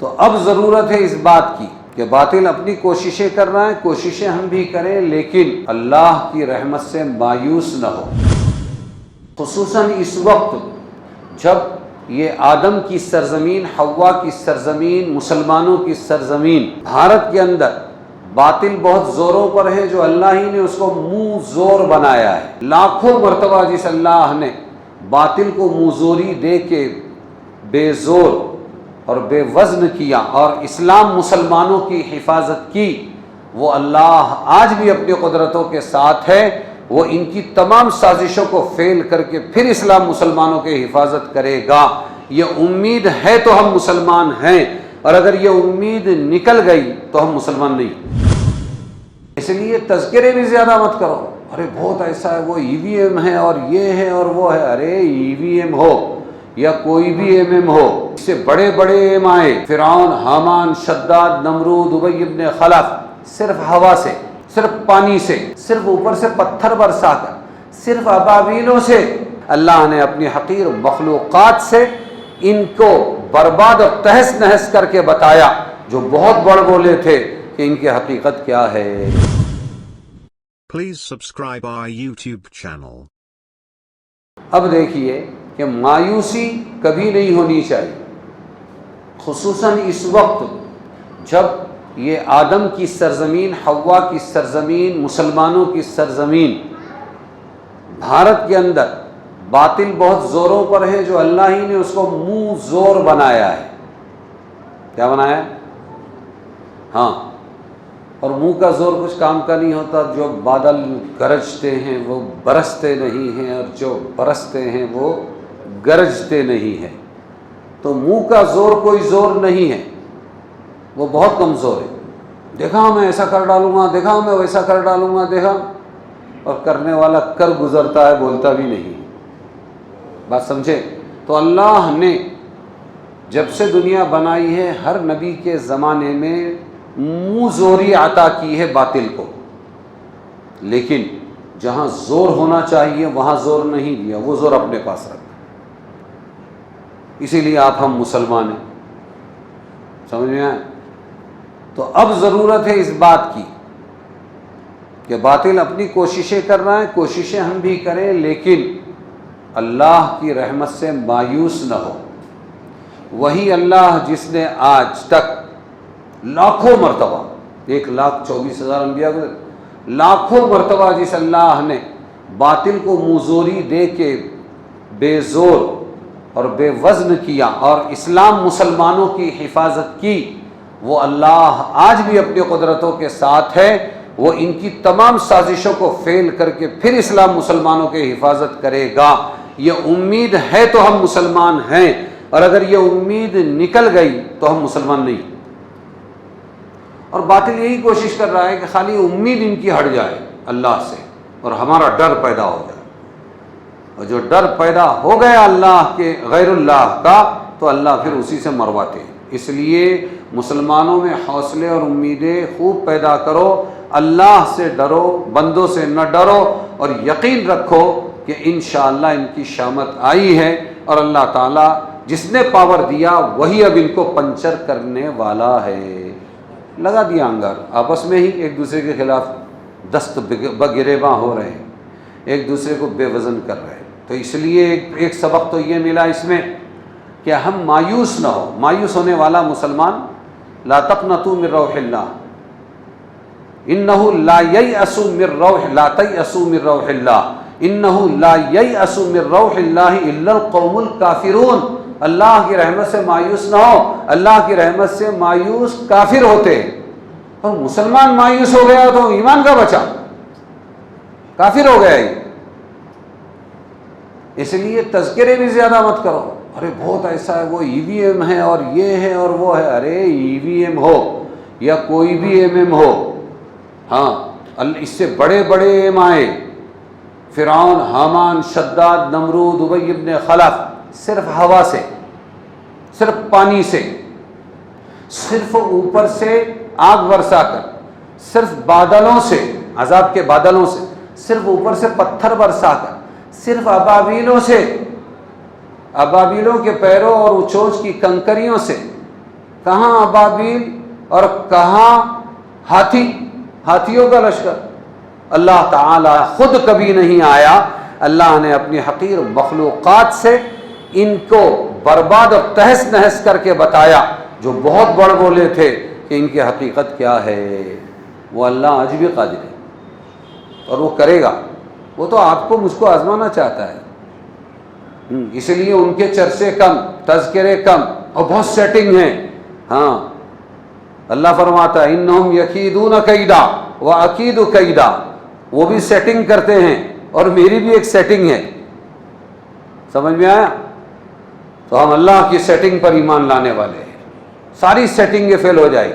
تو اب ضرورت ہے اس بات کی کہ باطل اپنی کوششیں کر رہا ہے، کوششیں ہم بھی کریں، لیکن اللہ کی رحمت سے مایوس نہ ہو۔ خصوصاً اس وقت جب یہ آدم کی سرزمین، حوا کی سرزمین، مسلمانوں کی سرزمین بھارت کے اندر باطل بہت زوروں پر ہے، جو اللہ ہی نے اس کو منہ زور بنایا ہے۔ لاکھوں مرتبہ جس اللہ نے باطل کو منہ زوری دے کے بے زور اور بے وزن کیا اور اسلام مسلمانوں کی حفاظت کی، وہ اللہ آج بھی اپنی قدرتوں کے ساتھ ہے۔ وہ ان کی تمام سازشوں کو فیل کر کے پھر اسلام مسلمانوں کی حفاظت کرے گا۔ یہ امید ہے تو ہم مسلمان ہیں، اور اگر یہ امید نکل گئی تو ہم مسلمان نہیں۔ اس لیے تذکرے بھی زیادہ مت کرو، ارے بہت ایسا ہے، وہ ای وی ایم ہے اور یہ ہے اور وہ ہے۔ ارے ای وی ایم ہو یا کوئی بھی ایم ایم ہو، اس سے بڑے بڑے ایم آئے، فرعون، حامان، شداد، نمرود، ابی ابن خلف، صرف ہوا سے، صرف پانی سے، صرف اوپر سے پتھر برسا کر، صرف ابابیلوں سے اللہ نے اپنی حقیر مخلوقات سے ان کو برباد اور تہس نہس کر کے بتایا، جو بہت بڑ بولے تھے کہ ان کی حقیقت کیا ہے۔ Please subscribe our YouTube channel. اب دیکھیے کہ مایوسی کبھی نہیں ہونی چاہیے، خصوصاً اس وقت جب یہ آدم کی سرزمین، حوا کی سرزمین، مسلمانوں کی سرزمین بھارت کے اندر باطل بہت زوروں پر ہے، جو اللہ ہی نے اس کو منہ زور بنایا ہے۔ کیا بنایا ہے؟ ہاں، اور منہ کا زور کچھ کام کا نہیں ہوتا۔ جو بادل گرجتے ہیں وہ برستے نہیں ہیں، اور جو برستے ہیں وہ گرجتے نہیں ہیں۔ تو منہ کا زور کوئی زور نہیں ہے، وہ بہت کمزور ہے۔ دیکھا میں ایسا کر ڈالوں گا، دیکھا میں ویسا کر ڈالوں گا، دیکھا، اور کرنے والا کر گزرتا ہے، بولتا بھی نہیں۔ بات سمجھے؟ تو اللہ نے جب سے دنیا بنائی ہے، ہر نبی کے زمانے میں منہ زوری عطا کی ہے باطل کو، لیکن جہاں زور ہونا چاہیے وہاں زور نہیں دیا، وہ زور اپنے پاس رکھا۔ اسی لیے آپ ہم مسلمان ہیں، سمجھ میں آئے؟ تو اب ضرورت ہے اس بات کی کہ باطل اپنی کوششیں کر رہا ہے، کوششیں ہم بھی کریں، لیکن اللہ کی رحمت سے مایوس نہ ہو۔ وہی اللہ جس نے آج تک لاکھوں مرتبہ، 1,24,000 انبیاء کو، لاکھوں مرتبہ جس اللہ نے باطل کو منظوری دے کے بے زور اور بے وزن کیا اور اسلام مسلمانوں کی حفاظت کی، وہ اللہ آج بھی اپنی قدرتوں کے ساتھ ہے۔ وہ ان کی تمام سازشوں کو فیل کر کے پھر اسلام مسلمانوں کی حفاظت کرے گا۔ یہ امید ہے تو ہم مسلمان ہیں، اور اگر یہ امید نکل گئی تو ہم مسلمان نہیں۔ اور باطل یہی کوشش کر رہا ہے کہ خالی امید ان کی ہٹ جائے اللہ سے، اور ہمارا ڈر پیدا ہو جائے، اور جو ڈر پیدا ہو گیا اللہ کے غیر اللہ کا، تو اللہ پھر اسی سے مرواتے ہیں۔ اس لیے مسلمانوں میں حوصلے اور امیدیں خوب پیدا کرو، اللہ سے ڈرو، بندوں سے نہ ڈرو، اور یقین رکھو کہ انشاءاللہ ان کی شامت آئی ہے، اور اللہ تعالیٰ جس نے پاور دیا وہی اب ان کو پنچر کرنے والا ہے۔ لگا دیا انگار، آپس میں ہی ایک دوسرے کے خلاف دست بگریباں ہو رہے ہیں، ایک دوسرے کو بے وزن کر رہے ہیں۔ تو اس لیے ایک سبق تو یہ ملا اس میں کہ ہم مایوس نہ ہو۔ مایوس ہونے والا مسلمان، لا تقنطوا من روح اللہ، انہ لا ییأس من روح، لا تیأسوا من روح اللہ، انہ لا ییأس من روح اللہ الا القوم الکافرون۔ اللہ کی رحمت سے مایوس نہ ہو، اللہ کی رحمت سے مایوس کافر ہوتے ہیں، اور مسلمان مایوس ہو گیا تو ایمان کا بچا، کافر ہو گیا۔ اس لیے تذکرے بھی زیادہ مت کرو، ارے بہت ایسا ہے، وہ ای وی ایم ہے اور یہ ہے اور وہ ہے۔ ارے ای وی ایم ہو یا کوئی بھی ایم ایم ہو، ہاں، اس سے بڑے بڑے ایم آئے، فرعون، حامان، شداد، نمرود، ابی ابن خلف، صرف ہوا سے، صرف پانی سے، صرف اوپر سے آگ برسا کر، صرف بادلوں سے، عذاب کے بادلوں سے، صرف اوپر سے پتھر برسا کر، صرف ابابیلوں سے، ابابیلوں کے پیروں اور اچوچ کی کنکریوں سے کہاں ابابیل اور کہاں ہاتھیوں کا لشکر. اللہ تعالی خود کبھی نہیں آیا. اللہ نے اپنی حقیر مخلوقات سے ان کو برباد اور تہس نہس کر کے بتایا. جو بہت بڑ بولے تھے کہ ان کی حقیقت کیا ہے، وہ اللہ آج بھی قادر ہے اور وہ کرے گا. وہ تو آپ کو مجھ کو آزمانا چاہتا ہے. اس لیے ان کے چرچے کم، تذکرے کم اور بہت سیٹنگ ہیں. ہاں اللہ فرماتا ہے انہم یکیدون کیدا واکید کیدا. وہ بھی سیٹنگ کرتے ہیں اور میری بھی ایک سیٹنگ ہے. سمجھ میں آیا؟ تو ہم اللہ کی سیٹنگ پر ایمان لانے والے ہیں. ساری سیٹنگیں فیل ہو جائیں.